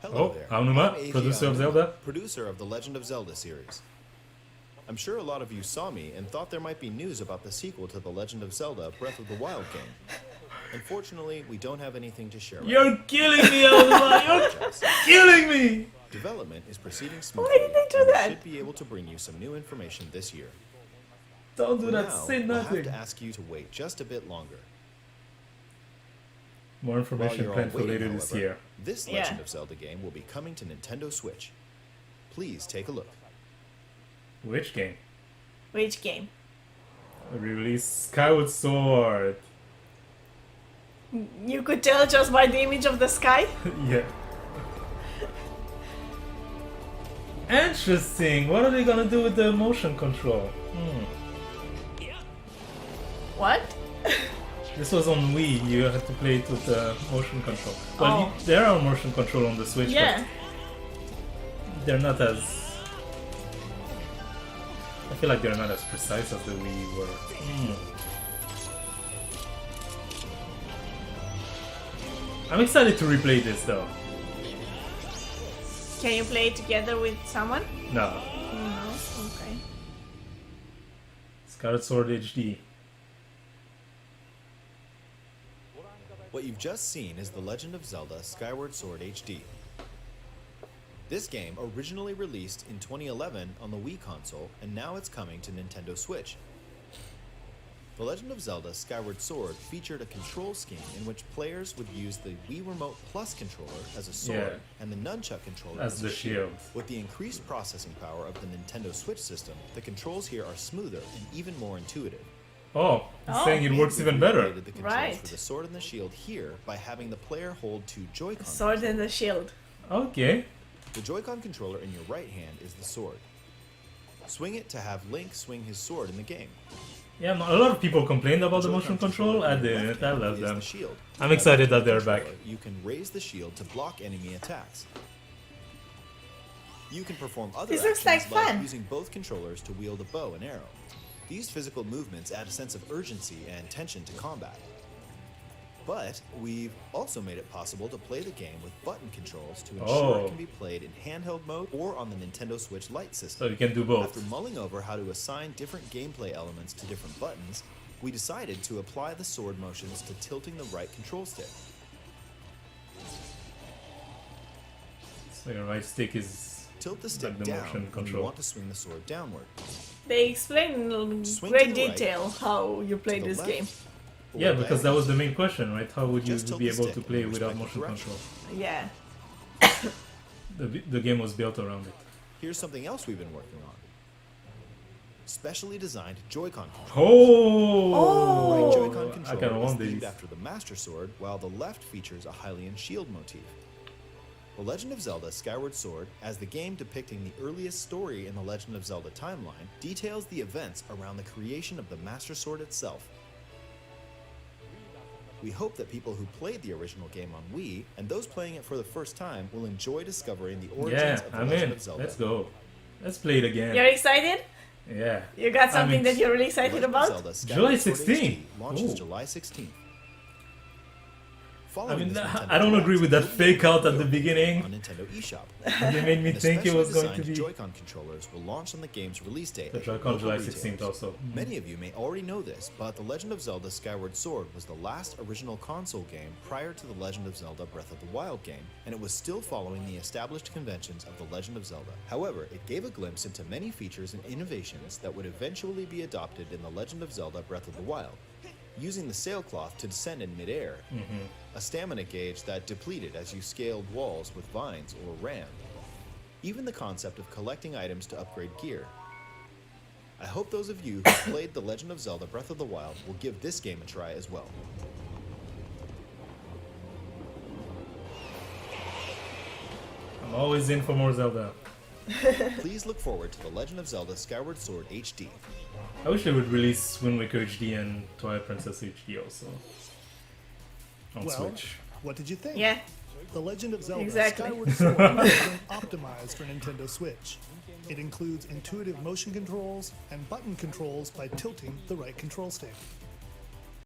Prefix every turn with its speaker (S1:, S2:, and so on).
S1: Hello
S2: Oh,
S1: there.
S2: Aonuma,
S1: I'm Eiji
S2: producer of
S1: Aonuma,
S2: Zelda.
S1: producer of the Legend of Zelda series. I'm sure a lot of you saw me and thought there might be news about the sequel to the Legend of Zelda Breath of the Wild game. Unfortunately, we don't have anything to share right now.
S2: You're killing me, Aonuma! You're killing me!
S1: Development is proceeding smoothly,
S3: did they do
S1: and we
S3: that?
S1: should be able to bring you some new information this year.
S2: Don't do
S1: For
S2: that,
S1: now,
S2: say
S1: we'll have
S2: nothing.
S1: to ask you to wait just a bit longer.
S2: More
S1: While
S2: information
S1: you're all
S2: planned for
S1: waiting,
S2: later this
S1: however,
S2: year.
S1: this
S3: Yeah.
S1: Legend of Zelda game will be coming to Nintendo Switch. Please take a look.
S2: Which game?
S3: Which game?
S2: Release Skyward Sword.
S3: You could tell just by the image of the sky?
S2: Yeah. Interesting. What are they gonna do with the motion control?
S3: What?
S2: This was on Wii. You had to play it with the motion control. Well,
S3: Oh.
S2: there are motion control on the Switch,
S3: Yeah.
S2: but they're not as. I feel like they're not as precise as the Wii were. I'm excited to replay this though.
S3: Can you play it together with someone?
S2: No.
S3: No. Okay.
S2: Skyward Sword HD.
S1: What you've just seen is The Legend of Zelda Skyward Sword HD. This game originally released in 2011 on the Wii console, and now it's coming to Nintendo Switch. The Legend of Zelda Skyward Sword featured a control scheme in which players would use the Wii Remote Plus controller as a sword and the Nunchuck controller
S2: As the shield.
S1: With the increased processing power of the Nintendo Switch system, the controls here are smoother and even more intuitive.
S2: Oh, he's
S3: Oh.
S2: saying it works even better.
S1: Created the controls
S3: Right.
S1: for the sword and the shield here by having the player hold two Joy-Con.
S3: Sword and the shield.
S2: Okay.
S1: The Joy-Con controller in your right hand is the sword. Swing it to have Link swing his sword in the game.
S2: Yeah, a lot of people complained about the
S1: Joy-Con
S2: motion control. I
S1: in your
S2: didn't.
S1: left
S2: I
S1: hand
S2: love
S1: is
S2: them.
S1: the shield.
S2: I'm
S1: With
S2: excited
S1: the
S2: that they're back.
S1: controller, You can raise the shield to block enemy attacks. You can perform other
S3: This looks
S1: actions
S3: like fun.
S1: using both controllers to wield a bow and arrow. These physical movements add a sense of urgency and tension to combat. But we've also made it possible to play the game with button controls to ensure
S2: Oh.
S1: it can be played in handheld mode or on the Nintendo Switch Lite
S2: So
S1: system.
S2: you can do both.
S1: After mulling over how to assign different gameplay elements to different buttons, we decided to apply the sword motions to tilting the right control stick.
S2: So your right stick is
S1: Tilt the stick
S2: like the
S1: down
S2: motion
S1: when you
S2: control.
S1: want to swing the sword downward.
S3: They explain in
S1: Swing
S3: great
S1: to the right,
S3: detail how you play
S1: to the
S3: this
S1: left,
S3: game.
S1: or
S2: Yeah, because that was the
S1: diagonal.
S2: main question, right? How would you
S1: Just tilt
S2: be
S1: the
S2: able to
S1: stick
S2: play
S1: in the
S2: without
S1: respective
S2: motion
S1: direction.
S2: control?
S3: Yeah.
S2: The game was built around it.
S1: Here's something else we've been working on. Specially designed Joy-Con controls.
S2: Oh!
S1: Right
S3: Oh.
S1: Joy-Con
S2: I
S1: controller
S2: kind of
S1: is
S2: want
S1: themed
S2: these.
S1: after the Master Sword, while the left features a Hylian shield motif. The Legend of Zelda Skyward Sword, as the game depicting the earliest story in the Legend of Zelda timeline, details the events around the creation of the Master Sword itself. We hope that people who played the original game on Wii, and those playing it for the first time, will enjoy discovering the origins
S2: Yeah,
S1: of the
S2: I'm
S1: Legend
S2: in.
S1: of Zelda.
S2: Let's go. Let's play it again.
S3: You're excited?
S2: Yeah.
S3: You got something
S2: I'm
S3: that you're really
S1: The
S3: excited
S1: Legend of
S3: about?
S1: Zelda Skyward
S2: July
S1: Sword
S2: 16th.
S1: HD launches
S2: Ooh.
S1: July 16th.
S2: I
S1: Following
S2: mean,
S1: this Nintendo
S2: I don't agree
S1: Direct,
S2: with that
S1: you'll be
S2: fake out
S1: able
S2: at
S1: to
S2: the
S1: on
S2: beginning.
S1: Nintendo eShop.
S2: They made me
S1: The
S2: think it
S1: specially
S2: was going to
S1: designed
S2: be
S1: Joy-Con controllers will launch on the game's release date.
S2: the
S1: at
S2: Joy-Con
S1: local
S2: July
S1: retailers.
S2: 16th also.
S1: Many of you may already know this, but The Legend of Zelda Skyward Sword was the last original console game prior to The Legend of Zelda Breath of the Wild game, and it was still following the established conventions of The Legend of Zelda. However, it gave a glimpse into many features and innovations that would eventually be adopted in The Legend of Zelda Breath of the Wild. Using the sailcloth to descend in midair, a stamina gauge that depleted as you scaled walls with vines or ran, even the concept of collecting items to upgrade gear. I hope those of you who played The Legend of Zelda Breath of the Wild will give this game a try as well.
S2: I'm always in for more Zelda.
S1: Please look forward to The Legend of Zelda Skyward Sword HD.
S2: I wish they would release Wind Waker HD and Twilight Princess HD also. On
S4: Well,
S2: Switch.
S4: what did you think?
S3: Yeah.
S4: The Legend of Zelda
S3: Exactly.
S4: Skyward Sword has been optimized for Nintendo Switch. It includes intuitive motion controls and button controls by tilting the right control stick.